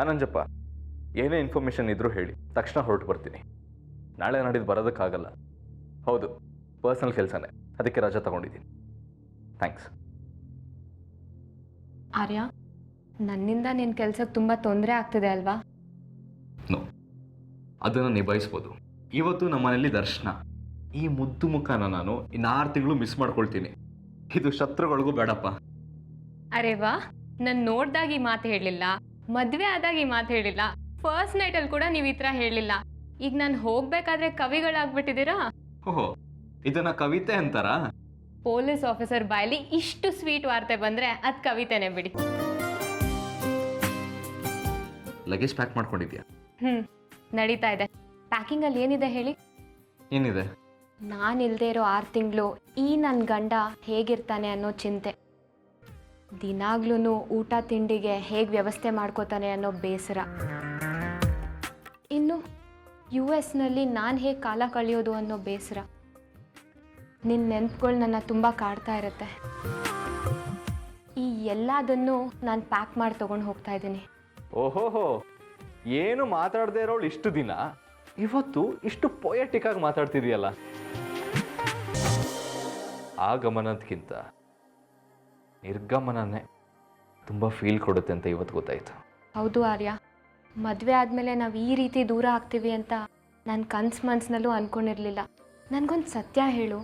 ಆನಂಜಪ್ಪ, ಏನೇ ಇನ್ಫಾರ್ಮೇಷನ್ ಇದ್ರೂ ಹೇಳಿ, ತಕ್ಷಣ ಹೊರಟು ಬರ್ತೀನಿ. ನಾಳೆ ನಾಡಿದ್ದು ಬರೋದಕ್ಕಾಗಲ್ಲ. ಹೌದು, ಪರ್ಸನಲ್ ಕೆಲಸನೇ, ಅದಕ್ಕೆ ರಜಾ ತಗೊಂಡಿದ್ದೀನಿ. ಥ್ಯಾಂಕ್ಸ್. ಆರ್ಯ, ನನ್ನಿಂದ ನಿನ್ನ ಕೆಲ್ಸಕ್ಕೆ ತುಂಬ ತೊಂದರೆ ಆಗ್ತಿದೆ ಅಲ್ವಾ? ನೋ, ಅದನ್ನು ನಿಭಾಯಿಸ್ಬೋದು. ಇವತ್ತು ನಮ್ಮನೇಲಿ ದರ್ಶನ. ಈ ಮುದ್ದು ಮುಖನ ನಾನು ಇನ್ನು 6 ತಿಂಗಳು ಮಿಸ್ ಮಾಡ್ಕೊಳ್ತೀನಿ. ಇದು ಶತ್ರುಗಳಿಗೂ ಬೇಡಪ್ಪ. ಅರೆ ವಾ, ನಾನು ನೋಡ್ದಾಗ ಈ ಮಾತು ಹೇಳಲಿಲ್ಲ, ಮದುವೆ ಆದಾಗ ಈ ಮಾತು ಹೇಳಿಲ್ಲ, ಫಸ್ಟ್ ನೈಟಲ್ಲಿ ಕೂಡ ನೀವು ಈ ಥರ ಹೇಳಿಲ್ಲ. ಈಗ ನಾನು ಹೋಗ್ಬೇಕಾದ್ರೆ ಕವಿಗಳಾಗ್ಬಿಟ್ಟಿದ್ದೀರಾ? ಓಹೋ, ಇದನ್ನ ಕವಿತೆ ಅಂತಾರ? ಪೊಲೀಸ್ ಆಫೀಸರ್ ಬಾಯಲ್ಲಿ ಇಷ್ಟು ಸ್ವೀಟ್ ವಾರ್ತೆ ಬಂದರೆ ಅದು ಕವಿತೆನೇ ಬಿಡಿ. ಲಗೇಜ್ ಪ್ಯಾಕ್ ಮಾಡ್ಕೊಂಡಿದ್ಯಾ? ನಡೀತಾ ಇದೆ. ಪ್ಯಾಕಿಂಗಲ್ಲಿ ಏನಿದೆ ಹೇಳಿ? ಏನಿದೆ? ನಾನು ಇಲ್ಲದೆ ಇರೋ 6 ತಿಂಗಳು ಈ ನನ್ನ ಗಂಡ ಹೇಗಿರ್ತಾನೆ ಅನ್ನೋ ಚಿಂತೆ, ದಿನಾಗ್ಲೂ ಊಟ ತಿಂಡಿಗೆ ಹೇಗೆ ವ್ಯವಸ್ಥೆ ಮಾಡ್ಕೋತಾನೆ ಅನ್ನೋ ಬೇಸರ, ಇನ್ನು US ನಾನು ಹೇಗೆ ಕಾಲ ಕಳೆಯೋದು ಅನ್ನೋ ಬೇಸರ. ನಿನ್ನ ನೆನಪುಗಳು ನನ್ನ ತುಂಬ ಕಾಡ್ತಾ ಇರುತ್ತೆ. ಈ ಎಲ್ಲದನ್ನು ನಾನು ಪ್ಯಾಕ್ ಮಾಡಿ ತೊಗೊಂಡು ಹೋಗ್ತಾ ಇದ್ದೀನಿ. ಓಹೋಹೋ, ಏನು ಮಾತಾಡದೇ ಇರೋಳು ಇಷ್ಟು ದಿನ ಇವತ್ತು ಇಷ್ಟು ಪೊಯೆಟಿಕ್ ಆಗಿ ಮಾತಾಡ್ತಿದೆಯಲ್ಲ. ಆಗಮನದಕ್ಕಿಂತ ನಿರ್ಗಮನನೇ ತುಂಬ ಫೀಲ್ ಕೊಡುತ್ತೆ ಅಂತ ಇವತ್ತು ಗೊತ್ತಾಯ್ತು. ಹೌದು ಆರ್ಯ, ಮದುವೆ ಆದಮೇಲೆ ನಾವು ಈ ರೀತಿ ದೂರ ಆಗ್ತೀವಿ ಅಂತ ನಾನು ಮನಸ್ಸಿನಲ್ಲೂ ಅಂದ್ಕೊಂಡಿರಲಿಲ್ಲ. ನನಗೊಂದು ಸತ್ಯ ಹೇಳು,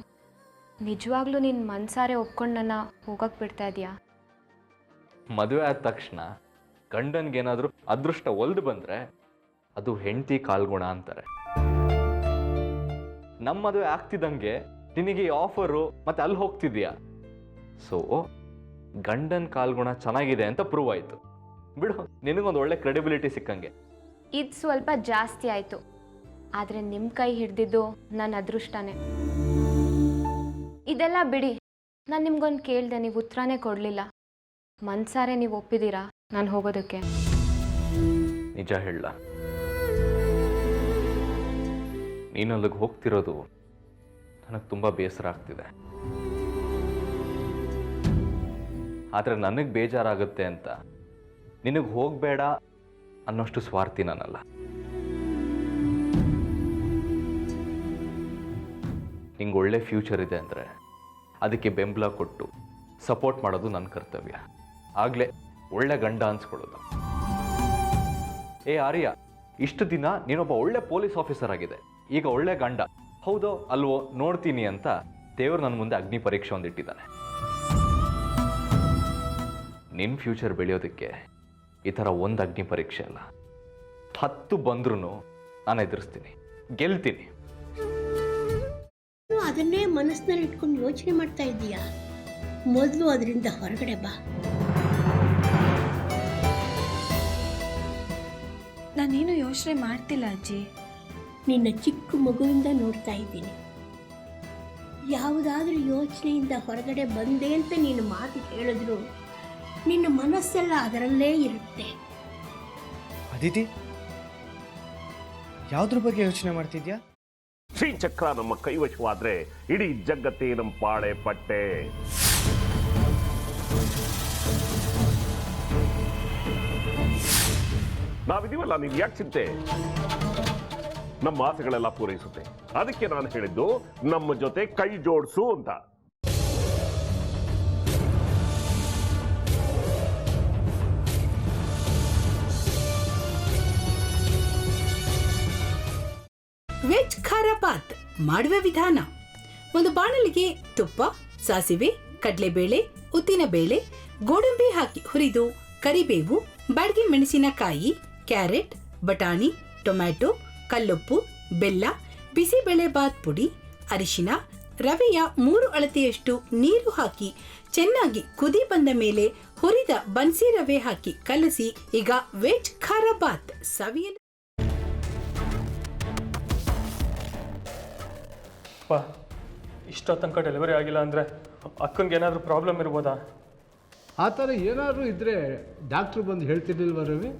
ನಿಜವಾಗ್ಲೂ ನಿನ್ನ ಮನಸಾರೆ ಒಪ್ಕೊಂಡು ನನ್ನ ಹೋಗಕ್ಕೆ ಬಿಡ್ತಾ ಇದೆಯಾ? ಮದುವೆ ಆದ ತಕ್ಷಣ ಗಂಡನ್ಗೇನಾದರೂ ಅದೃಷ್ಟ ಒಲ್ದು ಬಂದರೆ ಅದು ಹೆಂಡತಿ ಕಾಲ್ಗುಣ ಅಂತಾರೆ. ನಮ್ಮ ಮದುವೆ ಆಗ್ತಿದ್ದಂಗೆ ನಿನಗೆ ಈ ಆಫರು ಮತ್ತೆ ಅಲ್ಲಿ ಹೋಗ್ತಿದ್ಯಾ. ಸೊ ಗಂಡನ ಕಾಲ್ಗುಣ ಚೆನ್ನಾಗಿದೆ ಅಂತ ಪ್ರೂವ್ ಆಯಿತು. ಬಿಡು, ನಿನಗೊಂದು ಒಳ್ಳೆ ಕ್ರೆಡಿಬಿಲಿಟಿ ಸಿಕ್ಕಂಗೆ. ಇದು ಸ್ವಲ್ಪ ಜಾಸ್ತಿ ಆಯಿತು, ಆದರೆ ನಿಮ್ಮ ಕೈ ಹಿಡ್ದಿದ್ದು ನನ್ನ ಅದೃಷ್ಟನೇ. ಇದೆಲ್ಲ ಬಿಡಿ, ನಾನು ನಿಮ್ಗೊಂದು ಕೇಳಿದೆ, ನೀವು ಉತ್ತರನೇ ಕೊಡಲಿಲ್ಲ. ಮನ್ಸಾರೆ ನೀವು ಒಪ್ಪಿದ್ದೀರಾ ನಾನು ಹೋಗೋದಕ್ಕೆ? ನಿಜ ಹೇಳ, ನೀನು ಅಲ್ಲಿಗೆ ಹೋಗ್ತಿರೋದು ನನಗೆ ತುಂಬ ಬೇಸರ ಆಗ್ತಿದೆ. ಆದರೆ ನನಗೆ ಬೇಜಾರಾಗುತ್ತೆ ಅಂತ ನಿನಗೆ ಹೋಗಬೇಡ ಅನ್ನೋಷ್ಟು ಸ್ವಾರ್ಥಿ ನಾನಲ್ಲ. ನಿಂಗೆ ಒಳ್ಳೆ ಫ್ಯೂಚರ್ ಇದೆ ಅಂದರೆ ಅದಕ್ಕೆ ಬೆಂಬಲ ಕೊಟ್ಟು ಸಪೋರ್ಟ್ ಮಾಡೋದು ನನ್ನ ಕರ್ತವ್ಯ. ಆಗಲೇ ಒಳ್ಳೆ ಗಂಡ ಅನ್ಸ್ಕೊಳ್ಳೋದು. ಆರ್ಯ, ಇಷ್ಟು ದಿನ ನೀನೊಬ್ಬ ಒಳ್ಳೆ ಪೊಲೀಸ್ ಆಫೀಸರ್ ಆಗಿದೆ, ಈಗ ಒಳ್ಳೆ ಗಂಡ ಹೌದೋ ಅಲ್ವೋ ನೋಡ್ತೀನಿ ಅಂತ ದೇವರು ನನ್ನ ಮುಂದೆ ಅಗ್ನಿ ಪರೀಕ್ಷೆ ಒಂದಿಟ್ಟಿದ್ದಾನೆ. ನಿನ್ನ ಫ್ಯೂಚರ್ ಬೆಳೆಯೋದಕ್ಕೆ ಈ ಥರ ಒಂದು ಅಗ್ನಿ ಪರೀಕ್ಷೆ ಅಲ್ಲ, 10 ಬಂದ್ರೂ ನಾನು ಎದುರಿಸ್ತೀನಿ, ಗೆಲ್ತೀನಿ. ಅದನ್ನೇ ಮನಸ್ಸಿನಲ್ಲಿ ಇಟ್ಕೊಂಡು ಯೋಚನೆ ಮಾಡ್ತಾ ಇದ್ದೀಯಾ? ಮೊದಲು ಅದರಿಂದ ಹೊರಗಡೆ ಬಾ. ನಾನೇನು ಯೋಚನೆ ಮಾಡ್ತಿಲ್ಲ ಅಜ್ಜಿ. ನಿನ್ನ ಚಿಕ್ಕ ಮಗುವಿಂದ ನೋಡ್ತಾ ಇದ್ದೀನಿ. ಯಾವುದಾದ್ರೂ ಯೋಚನೆಯಿಂದ ಹೊರಗಡೆ ಬಂದೆ ಅಂತ ನೀನು ಮಾತು ಹೇಳಿದ್ರು ನಿನ್ನ ಮನಸ್ಸೆಲ್ಲ ಅದರಲ್ಲೇ ಇರುತ್ತೆ. ಅದಿತಿ, ಯಾವುದ್ರ ಬಗ್ಗೆ ಯೋಚನೆ ಮಾಡ್ತಿದ್ಯಾ? ಶ್ರೀಚಕ್ರ ನಮ್ಮ ಕೈವಶವಾದ್ರೆ ಇಡೀ ಜಗತ್ತೇ ನಮ್ಮ ಪಾಳೆ ಪಟ್ಟೆ. ನಾವಿದೀವಲ್ಲ, ನೀನ್ ಯಾಕೆ ಚಿಂತೆ? ನಮ್ಮ ಆಸೆಗಳೆಲ್ಲ ಪೂರೈಸುತ್ತೆ. ಅದಕ್ಕೆ ನಾನು ಹೇಳಿದ್ದು ನಮ್ಮ ಜೊತೆ ಕೈ ಜೋಡಿಸು ಅಂತ. ವೆಜ್ ಖಾರ ಬಾತ್ ಮಾಡುವ ವಿಧಾನ: ಒಂದು ಬಾಣಲಿಗೆ ತುಪ್ಪ, ಸಾಸಿವೆ, ಕಡಲೆಬೇಳೆ, ಉದ್ದಿನಬೇಳೆ, ಗೋಡಂಬಿ ಹಾಕಿ ಹುರಿದು ಕರಿಬೇವು, ಬಾಡಿಗೆ ಮೆಣಸಿನಕಾಯಿ, ಕ್ಯಾರೆಟ್, ಬಟಾಣಿ, ಟೊಮ್ಯಾಟೊ, ಕಲ್ಲುಪ್ಪು, ಬೆಲ್ಲ, ಬಿಸಿಬೇಳೆ ಬಾತ್ ಪುಡಿ, ಅರಿಶಿನ, ರವೆಯ 3 ಅಳತೆಯಷ್ಟು ನೀರು ಹಾಕಿ ಚೆನ್ನಾಗಿ ಕುದಿ ಬಂದ ಮೇಲೆ ಹುರಿದ ಬನ್ಸಿ ರವೆ ಹಾಕಿ ಕಲಸಿ. ಈಗ ವೆಜ್ ಖಾರ ಬಾತ್ ಸವಿಯಲು. ಇಷ್ಟೋ ತನಕ ಡೆಲಿವರಿ ಆಗಿಲ್ಲ ಅಂದರೆ ಅಕ್ಕನಿಗೆ ಏನಾದರೂ ಪ್ರಾಬ್ಲಮ್ ಇರ್ಬೋದಾ? ಆ ಥರ ಏನಾದರೂ ಇದ್ದರೆ ಡಾಕ್ಟ್ರು ಬಂದು ಹೇಳ್ತಿರ್ಲಿಲ್ವ ರವಿ?